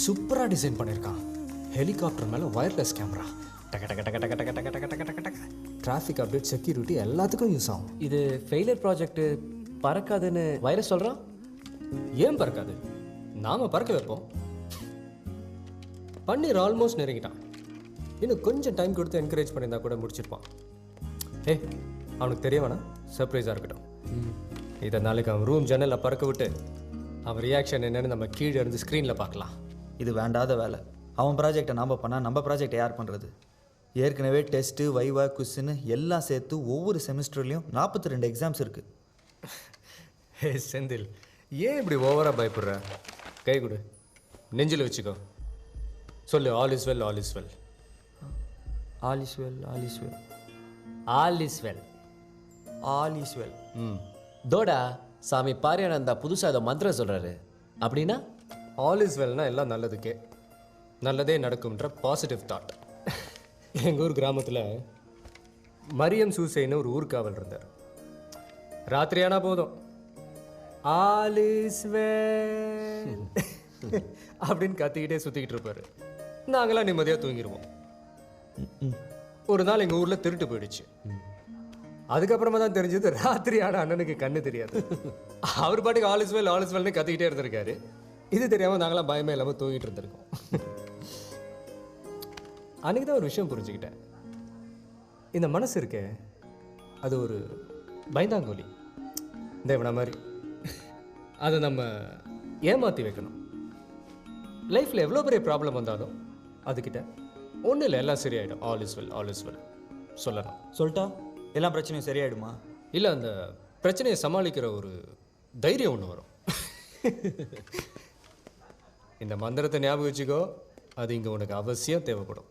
சூப்பராக டிசைன் பண்ணியிருக்கான். ஹெலிகாப்டர் மேலே ஒயர்லெஸ் கேமரா, டக டக டக டக டக டக டக டக டக டிராஃபிக் அப்டேட், செக்யூரிட்டி எல்லாத்துக்கும் யூஸ் ஆகும். இது ஃபெயிலியர் ப்ராஜெக்ட், பறக்காதுன்னு வைரஸ் சொல்கிறான். ஏன் பறக்காது? நாம் பறக்க வைப்போம். பன்னீர் ஆல்மோஸ்ட் நெருங்கிட்டான். இன்னும் கொஞ்சம் டைம் கொடுத்து என்கரேஜ் பண்ணியிருந்தா கூட முடிச்சிருப்பான். அவனுக்கு தெரிய வேணாம், சர்ப்ரைஸாக இருக்கட்டும். இதை நாளைக்கு அவன் ரூம் ஜன்னலில் பறக்க விட்டு அவன் ரியாக்ஷன் என்னன்னு நம்ம கீழே இருந்து ஸ்க்ரீனில் பார்க்கலாம். இது வேண்டாத வேலை. அவன் ப்ராஜெக்டை நாம் பண்ணால் நம்ம ப்ராஜெக்டை யார் பண்ணுறது? ஏற்கனவே டெஸ்ட்டு, வைவா, குஸ்ஸுன்னு எல்லாம் சேர்த்து ஒவ்வொரு செமிஸ்டர்லேயும் 42 எக்ஸாம்ஸ் இருக்குது. செந்தில், ஏன் இப்படி ஓவராக பயப்படுற? கை கொடு, நெஞ்சில் வச்சுக்கோ. சொல்லு, all is well, all is well. All is well, all is well, all is well, all is well. தோடா சாமி பாரியானந்தா புதுசாக ஏதோ மந்திரம் சொல்கிறாரு. அப்படின்னா ஆல் இஸ் வெல்னா எல்லாம் நல்லதுக்கே, நல்லதே நடக்கும்ன்ற பாசிட்டிவ் தாட். எங்கள் ஊர் கிராமத்தில் மரியம் சூசைன்னு ஒரு ஊர்காவல் இருந்தார். ராத்திரியானா போதும், ஆல் இஸ் வெல் அப்படின்னு கத்திக்கிட்டே சுற்றிக்கிட்டு இருப்பார். நாங்களாம் நிம்மதியாக தூங்கிடுவோம். ஒரு நாள் எங்கள் ஊரில் திருட்டு போயிடுச்சு. அதுக்கப்புறமா தான் தெரிஞ்சது ராத்திரி ஆன அண்ணனுக்கு கண்ணு தெரியாது. அவர் பாட்டுக்கு all is well, all is வெல்னு கத்திக்கிட்டே இருந்திருக்காரு. இது தெரியாமல் நாங்களாம் பயமே இல்லாமல் தூங்கிட்டு இருந்திருக்கோம். அன்றைக்கி தான் ஒரு விஷயம் புரிஞ்சுக்கிட்டேன். இந்த மனசு இருக்கே, அது ஒரு பயந்தாங்கோலி, இந்த இவனை மாதிரி. அதை நம்ம ஏமாற்றி வைக்கணும். லைஃப்பில் எவ்வளோ பெரிய ப்ராப்ளம் வந்தாலும் அதுக்கிட்ட ஒன்றும் இல்லை, எல்லாம் சரியாயிடும், all is well, all is well சொல்லணும். சொல்லிட்டா எல்லா பிரச்சனையும் சரியாயிடுமா? இல்லை, அந்த பிரச்சனையை சமாளிக்கிற ஒரு தைரியம் ஒன்று வரும். இந்த மந்திரத்தை ஞாபகம் வச்சுக்கோ, அது இங்கே உனக்கு அவசியம் தேவைப்படும்.